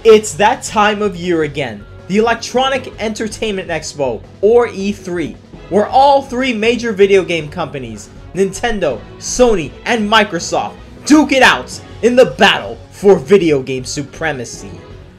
It's that time of year again, the Electronic Entertainment Expo, or E3, where all three major video game companies, Nintendo, Sony, and Microsoft, duke it out in the battle for video game supremacy.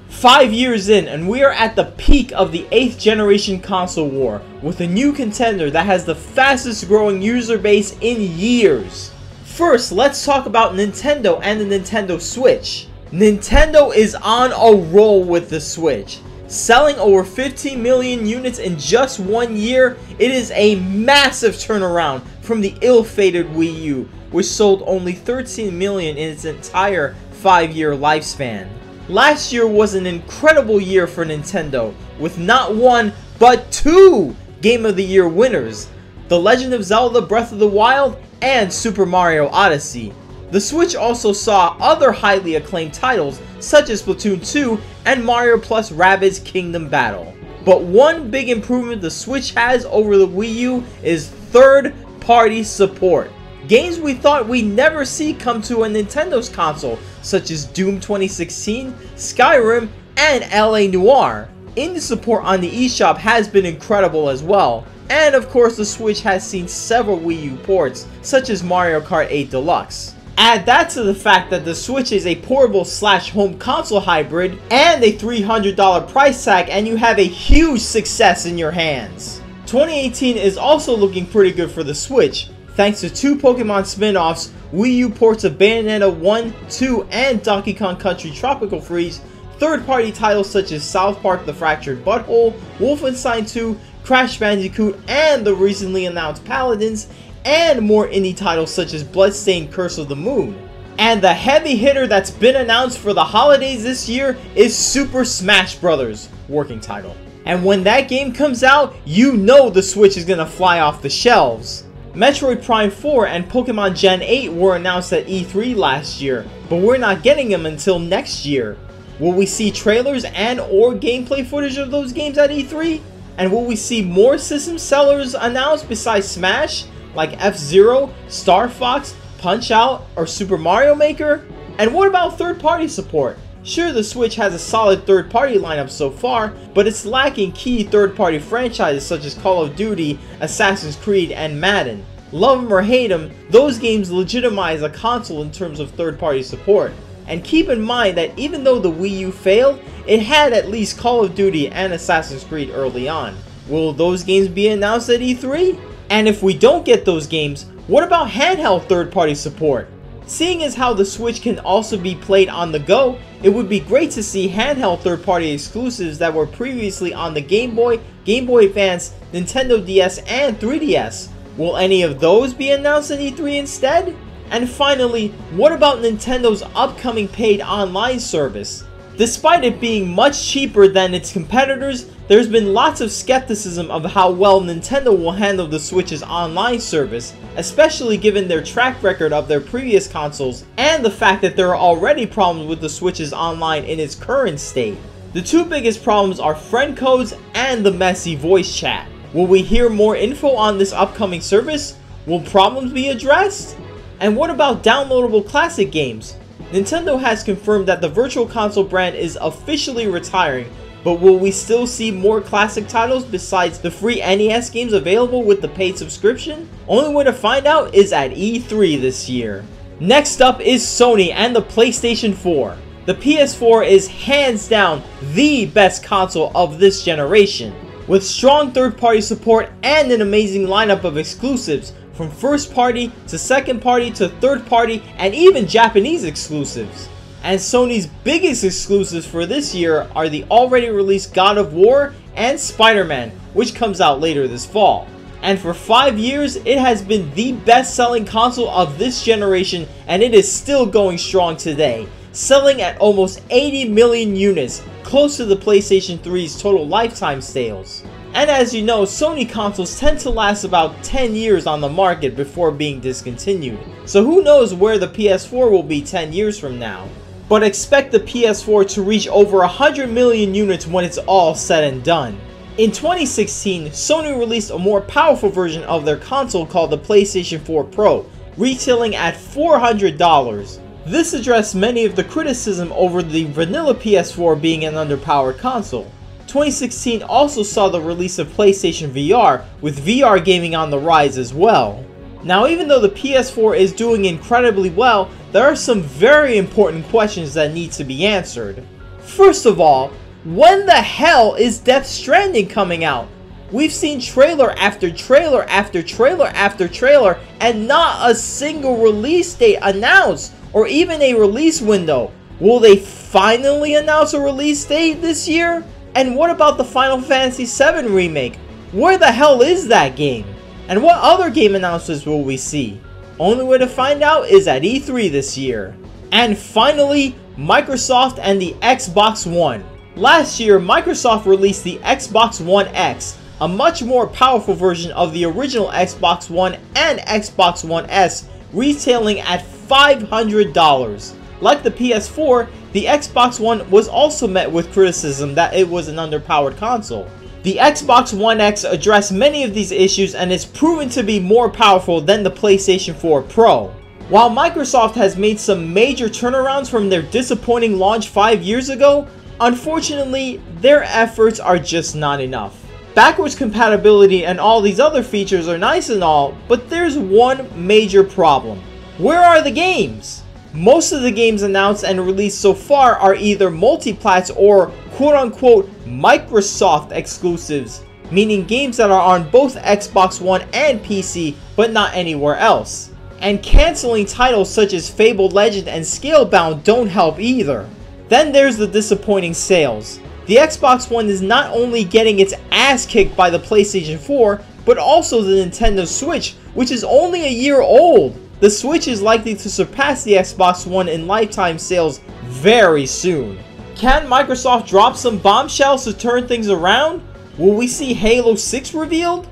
5 years in, and we are at the peak of the 8th generation console war, with a new contender that has the fastest growing user base in years. First, let's talk about Nintendo and the Nintendo Switch. Nintendo is on a roll with the Switch. Selling over 15 million units in just 1 year, it is a massive turnaround from the ill-fated Wii U, which sold only 13 million in its entire 5-year lifespan. Last year was an incredible year for Nintendo, with not one, but two Game of the Year winners, The Legend of Zelda Breath of the Wild and Super Mario Odyssey. The Switch also saw other highly acclaimed titles such as Splatoon 2 and Mario + Rabbids Kingdom Battle. But one big improvement the Switch has over the Wii U is third-party support. Games we thought we'd never see come to a Nintendo's console, such as Doom 2016, Skyrim, and LA Noire. Indie support on the eShop has been incredible as well. And of course the Switch has seen several Wii U ports, such as Mario Kart 8 Deluxe. Add that to the fact that the Switch is a portable / home console hybrid and a $300 price tag, and you have a huge success in your hands. 2018 is also looking pretty good for the Switch, thanks to two Pokemon spin-offs, Wii U ports of Bayonetta 1, 2, and Donkey Kong Country Tropical Freeze, third-party titles such as South Park The Fractured Butthole, Wolfenstein 2, Crash Bandicoot, and the recently announced Paladins, and more indie titles such as Bloodstained Curse of the Moon. And the heavy hitter that's been announced for the holidays this year is Super Smash Bros. Working title. And when that game comes out, you know the Switch is gonna fly off the shelves. Metroid Prime 4 and Pokemon Gen 8 were announced at E3 last year, but we're not getting them until next year. Will we see trailers and or gameplay footage of those games at E3? And will we see more system sellers announced besides Smash, like F-Zero, Star Fox, Punch-Out, or Super Mario Maker? And what about third-party support? Sure, the Switch has a solid third-party lineup so far, but it's lacking key third-party franchises such as Call of Duty, Assassin's Creed, and Madden. Love them or hate them, those games legitimize a console in terms of third-party support. And keep in mind that even though the Wii U failed, it had at least Call of Duty and Assassin's Creed early on. Will those games be announced at E3? And if we don't get those games, what about handheld third-party support? Seeing as how the Switch can also be played on the go, it would be great to see handheld third-party exclusives that were previously on the Game Boy, Game Boy Advance, Nintendo DS, and 3DS. Will any of those be announced at E3 instead? And finally, what about Nintendo's upcoming paid online service? Despite it being much cheaper than its competitors, there's been lots of skepticism of how well Nintendo will handle the Switch's online service, especially given their track record of their previous consoles and the fact that there are already problems with the Switch's online in its current state. The two biggest problems are friend codes and the messy voice chat. Will we hear more info on this upcoming service? Will problems be addressed? And what about downloadable classic games? Nintendo has confirmed that the Virtual Console brand is officially retiring, but will we still see more classic titles besides the free NES games available with the paid subscription? Only way to find out is at E3 this year. Next up is Sony and the PlayStation 4. The PS4 is hands down the best console of this generation, with strong third-party support and an amazing lineup of exclusives, from first party to second party to third party and even Japanese exclusives. And Sony's biggest exclusives for this year are the already released God of War and Spider-Man, which comes out later this fall. And for 5 years, it has been the best-selling console of this generation, and it is still going strong today, selling at almost 80 million units, close to the PlayStation 3's total lifetime sales. And as you know, Sony consoles tend to last about 10 years on the market before being discontinued, so who knows where the PS4 will be 10 years from now. But expect the PS4 to reach over 100 million units when it's all said and done. In 2016, Sony released a more powerful version of their console called the PlayStation 4 Pro, retailing at $400. This addressed many of the criticism over the vanilla PS4 being an underpowered console. 2016 also saw the release of PlayStation VR, with VR gaming on the rise as well. Now, even though the PS4 is doing incredibly well, there are some very important questions that need to be answered. First of all, when the hell is Death Stranding coming out? We've seen trailer after trailer after trailer after trailer, and not a single release date announced, or even a release window. Will they finally announce a release date this year? And what about the Final Fantasy VII Remake? Where the hell is that game? And what other game announcements will we see? Only way to find out is at E3 this year. And finally, Microsoft and the Xbox One. Last year, Microsoft released the Xbox One X, a much more powerful version of the original Xbox One and Xbox One S, retailing at $500. Like the PS4, the Xbox One was also met with criticism that it was an underpowered console. The Xbox One X addressed many of these issues and is proven to be more powerful than the PlayStation 4 Pro. While Microsoft has made some major turnarounds from their disappointing launch 5 years ago, unfortunately, their efforts are just not enough. Backwards compatibility and all these other features are nice and all, but there's one major problem. Where are the games? Most of the games announced and released so far are either multi-plats or quote-unquote Microsoft exclusives, meaning games that are on both Xbox One and PC but not anywhere else. And canceling titles such as Fable Legend and Scalebound don't help either. Then there's the disappointing sales. The Xbox One is not only getting its ass kicked by the PlayStation 4, but also the Nintendo Switch, which is only a year old. The Switch is likely to surpass the Xbox One in lifetime sales very soon. Can Microsoft drop some bombshells to turn things around? Will we see Halo 6 revealed?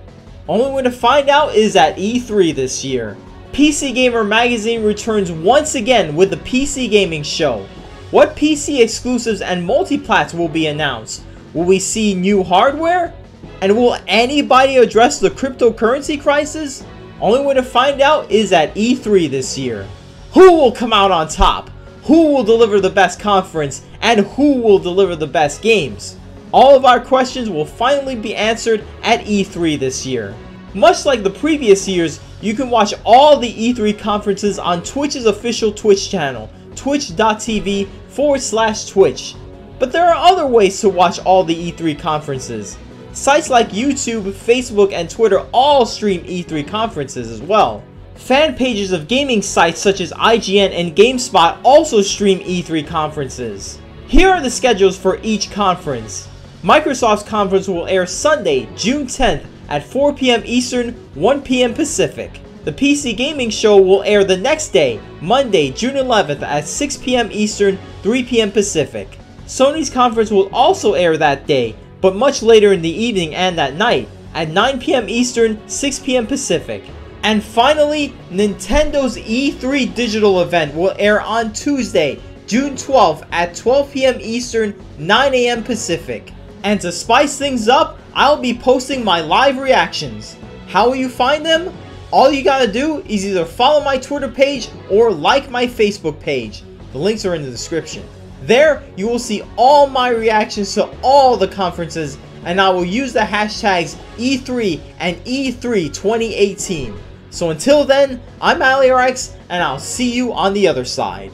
Only way to find out is at E3 this year. PC Gamer magazine returns once again with the PC Gaming Show. What PC exclusives and multiplats will be announced? Will we see new hardware? And will anybody address the cryptocurrency crisis? Only way to find out is at E3 this year. Who will come out on top? Who will deliver the best conference? And who will deliver the best games? All of our questions will finally be answered at E3 this year. Much like the previous years, you can watch all the E3 conferences on Twitch's official Twitch channel, twitch.tv/Twitch. But there are other ways to watch all the E3 conferences. Sites like YouTube, Facebook, and Twitter all stream E3 conferences as well. Fan pages of gaming sites such as IGN and GameSpot also stream E3 conferences. Here are the schedules for each conference. Microsoft's conference will air Sunday, June 10th at 4 p.m. Eastern, 1 p.m. Pacific. The PC Gaming Show will air the next day, Monday, June 11th at 6 p.m. Eastern, 3 p.m. Pacific. Sony's conference will also air that day, but much later in the evening and at night, at 9 p.m. Eastern, 6 p.m. Pacific. And finally, Nintendo's E3 digital event will air on Tuesday, June 12th at 12 p.m. Eastern, 9 a.m. Pacific. And to spice things up, I'll be posting my live reactions. How will you find them? All you gotta do is either follow my Twitter page or like my Facebook page. The links are in the description. There, you will see all my reactions to all the conferences, and I will use the hashtags E3 and E3 2018. So until then, I'm Allie-RX, and I'll see you on the other side.